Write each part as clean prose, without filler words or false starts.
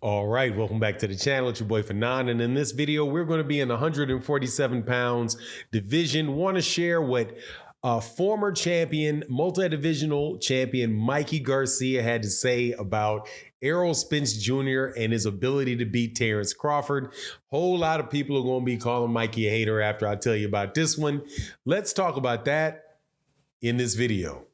All right, welcome back to the channel. It's your boy Fanon, and in this video, we're going to be in the 147 pounds division. Want to share what former champion, multi-divisional champion Mikey Garcia had to say about Errol Spence Jr. and his ability to beat Terence Crawford. Whole lot of people are going to be calling Mikey a hater after I tell you about this one. Let's talk about that in this video.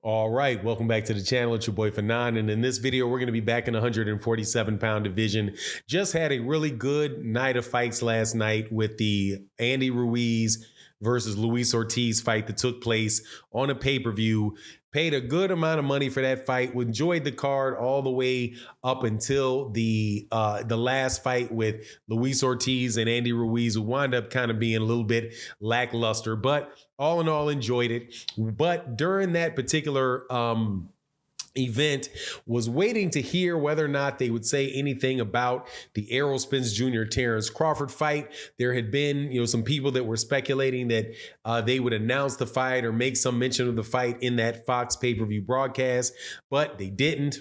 All right, welcome back to the channel. It's your boy Fanon, and in this video, we're going to be back in the 147-pound division. Just had a really good night of fights last night with the Andy Ruiz versus Luis Ortiz fight that took place on a pay-per-view. Paid a good amount of money for that fight. Enjoyed the card all the way up until the last fight with Luis Ortiz and Andy Ruiz, who wound up kind of being a little bit lackluster, but all in all, enjoyed it. But during that particular event, was waiting to hear whether or not they would say anything about the Errol Spence Jr. Terence Crawford fight. There had been, some people that were speculating that they would announce the fight or make some mention of the fight in that Fox pay-per-view broadcast, but they didn't.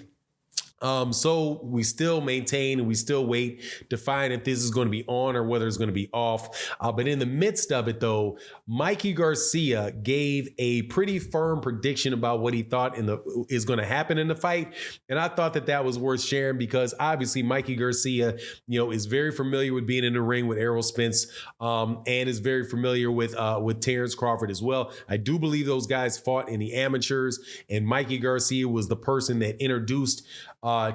So we still maintain and we still wait to find if this is going to be on or whether it's going to be off. But in the midst of it, though, Mikey Garcia gave a pretty firm prediction about what he thought is going to happen in the fight. And I thought that was worth sharing because obviously Mikey Garcia, is very familiar with being in the ring with Errol Spence, and is very familiar with Terence Crawford as well. I do believe those guys fought in the amateurs, and Mikey Garcia was the person that introduced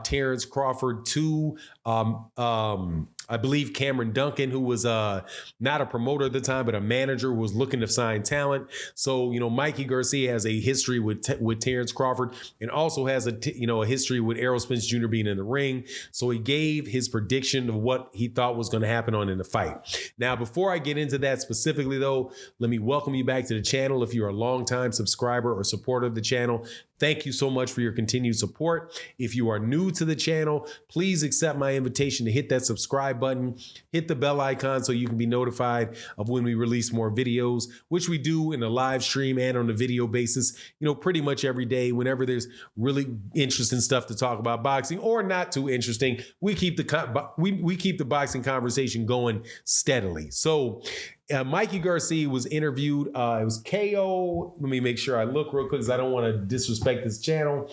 Terence Crawford to, I believe, Cameron Duncan, who was not a promoter at the time, but a manager who was looking to sign talent. So, Mikey Garcia has a history with Terence Crawford and also has a history with Errol Spence Jr. being in the ring. So he gave his prediction of what he thought was going to happen in the fight. Now, before I get into that specifically, though, let me welcome you back to the channel. If you're a longtime subscriber or supporter of the channel, thank you so much for your continued support. If you are new to the channel, please accept my invitation to hit that subscribe button, hit the bell icon so you can be notified of when we release more videos, which we do in a live stream and on a video basis, pretty much every day. Whenever there's really interesting stuff to talk about boxing or not too interesting, we keep the boxing conversation going steadily. So Mikey Garcia was interviewed. It was KO. Let me make sure I look real quick because I don't want to disrespect this channel.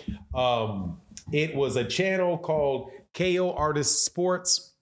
It was a channel called KO Artist Sports.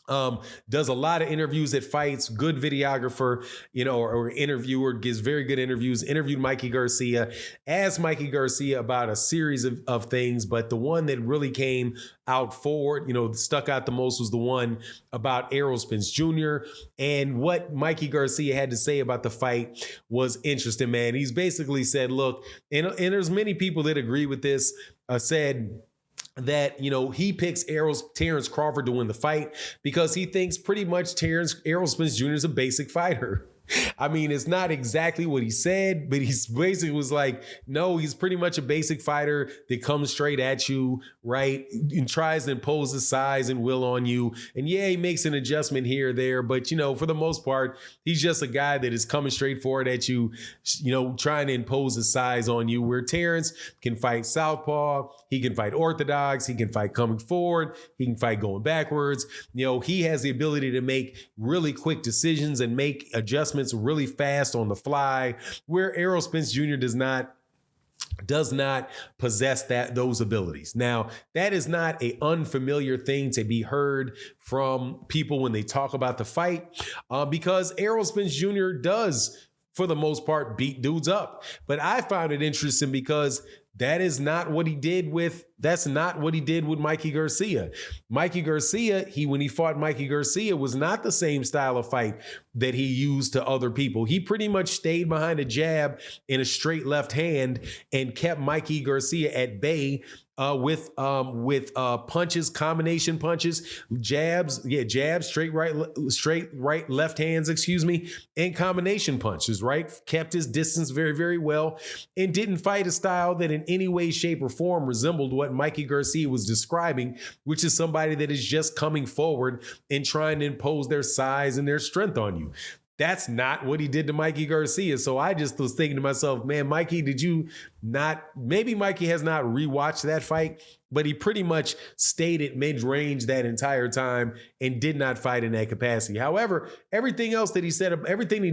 Does a lot of interviews at fights, good videographer, or interviewer, gives very good interviews. Interviewed Mikey Garcia, asked Mikey Garcia about a series of things, but the one that really came out forward, stuck out the most was the one about Errol Spence Jr. And what Mikey Garcia had to say about the fight was interesting, man. He's basically said, look, and there's many people that agree with this, said that, he picks Terence Crawford to win the fight because he thinks pretty much Errol Spence Jr. is a basic fighter. I mean, it's not exactly what he said, but he's basically was like, no, he's pretty much a basic fighter that comes straight at you, right? And tries to impose his size and will on you. And yeah, he makes an adjustment here or there, but for the most part, he's just a guy that is coming straight forward at you, trying to impose his size on you, where Terence can fight southpaw, he can fight orthodox, he can fight coming forward, he can fight going backwards. He has the ability to make really quick decisions and make adjustments really fast on the fly, where Errol Spence Jr. does not possess those abilities. Now, that is not an unfamiliar thing to be heard from people when they talk about the fight, because Errol Spence Jr. does, for the most part, beat dudes up. But I found it interesting because that's not what he did with Mikey Garcia. Mikey Garcia, when he fought Mikey Garcia, was not the same style of fight that he used to other people. He pretty much stayed behind a jab and a straight left hand and kept Mikey Garcia at bay with punches, combination punches, jabs, straight right, left hands, and combination punches, right? Kept his distance very, very well and didn't fight a style that in any way, shape, or form resembled what what Mikey Garcia was describing, which is somebody that is just coming forward and trying to impose their size and their strength on you. That's not what he did to Mikey Garcia. So I just was thinking to myself, man, Mikey, did you not, maybe Mikey has not rewatched that fight, but he pretty much stayed at mid-range that entire time and did not fight in that capacity. However, everything that he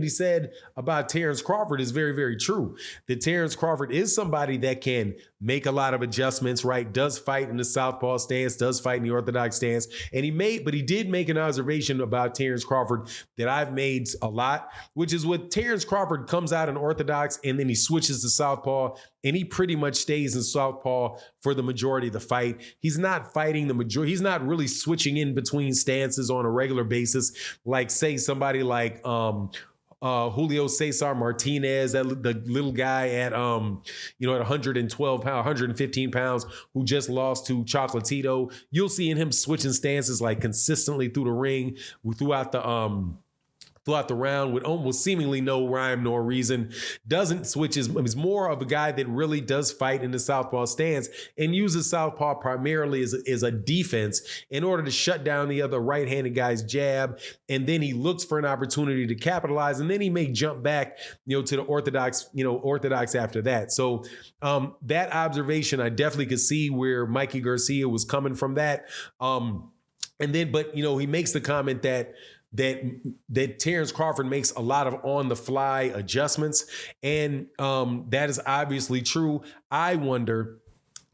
said about Terence Crawford is very, very true. That Terence Crawford is somebody that can make a lot of adjustments, right? Does fight in the southpaw stance, does fight in the orthodox stance. And he did make an observation about Terence Crawford that I've made a lot, which is what Terence Crawford comes out in orthodox and then he switches to southpaw and he pretty much stays in southpaw for the majority of the fight. He's not fighting the majority. He's not really switching in between stances on a regular basis. Like say somebody like Julio Cesar Martinez, the little guy at 112 pounds, 115 pounds, who just lost to Chocolatito. You'll see in him switching stances like consistently through the ring, throughout the round with almost seemingly no rhyme nor reason. Doesn't switch is more of a guy that really does fight in the southpaw stance and uses southpaw primarily as a defense in order to shut down the other right-handed guy's jab. And then he looks for an opportunity to capitalize, and then he may jump back, to the orthodox after that. So that observation, I definitely could see where Mikey Garcia was coming from that. But he makes the comment that Terence Crawford makes a lot of on-the-fly adjustments, and that is obviously true. I wonder,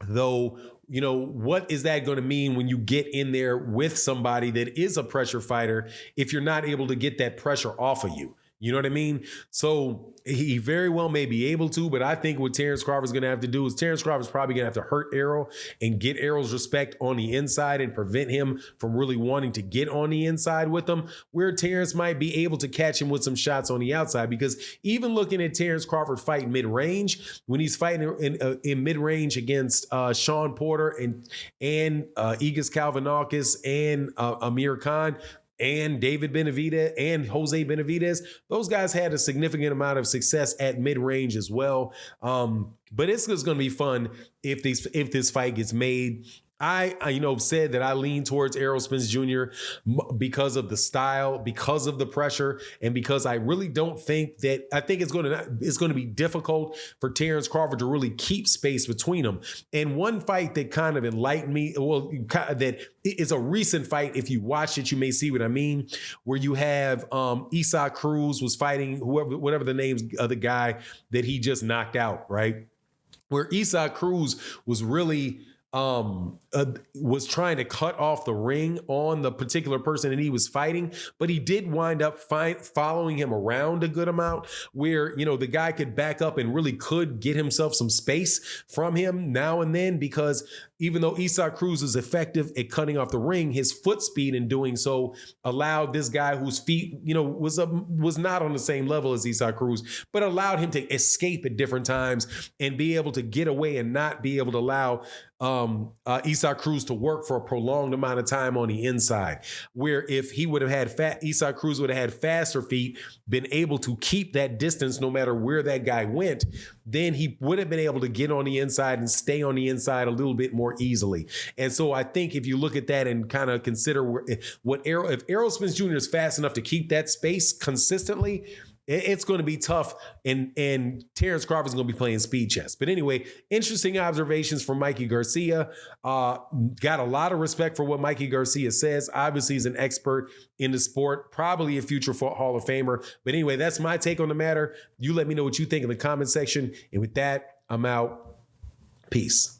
though, what is that going to mean when you get in there with somebody that is a pressure fighter if you're not able to get that pressure off of you? You know what I mean? So he very well may be able to, but I think what Terence Crawford's going to have to do is Terence Crawford's probably going to have to hurt Errol and get Errol's respect on the inside and prevent him from really wanting to get on the inside with him, where Terence might be able to catch him with some shots on the outside. Because even looking at Terence Crawford fight mid-range, when he's fighting in mid-range against Sean Porter and Igis Kalvanakis and Amir Khan, and David Benavidez and Jose Benavidez, those guys had a significant amount of success at mid-range as well. But it's just going to be fun if this fight gets made. I said that I lean towards Errol Spence Jr. because of the style, because of the pressure, and because I really don't think that I think it's going to be difficult for Terence Crawford to really keep space between them. And one fight that kind of enlightened me, that is a recent fight. If you watch it, you may see what I mean. Where you have Isaac Cruz was fighting whatever the name's of the guy that he just knocked out, right? Where Isaac Cruz was really was trying to cut off the ring on the particular person that he was fighting, but he did wind up following him around a good amount where, the guy could back up and really could get himself some space from him now and then, because even though Isaac Cruz is effective at cutting off the ring, his foot speed in doing so allowed this guy whose feet, was not on the same level as Isaac Cruz, but allowed him to escape at different times and be able to get away and not be able to allow Isaac Cruz to work for a prolonged amount of time on the inside. Where if he would have had Isaac Cruz would have had faster feet, been able to keep that distance no matter where that guy went, then he would have been able to get on the inside and stay on the inside a little bit more easily. And so I think if you look at that and kind of consider if Errol Spence Jr. is fast enough to keep that space consistently, it's going to be tough, and Terence Crawford's going to be playing speed chess. But anyway, interesting observations from Mikey Garcia. Got a lot of respect for what Mikey Garcia says. Obviously, he's an expert in the sport, probably a future Hall of Famer. But anyway, that's my take on the matter. You let me know what you think in the comment section. And with that, I'm out. Peace.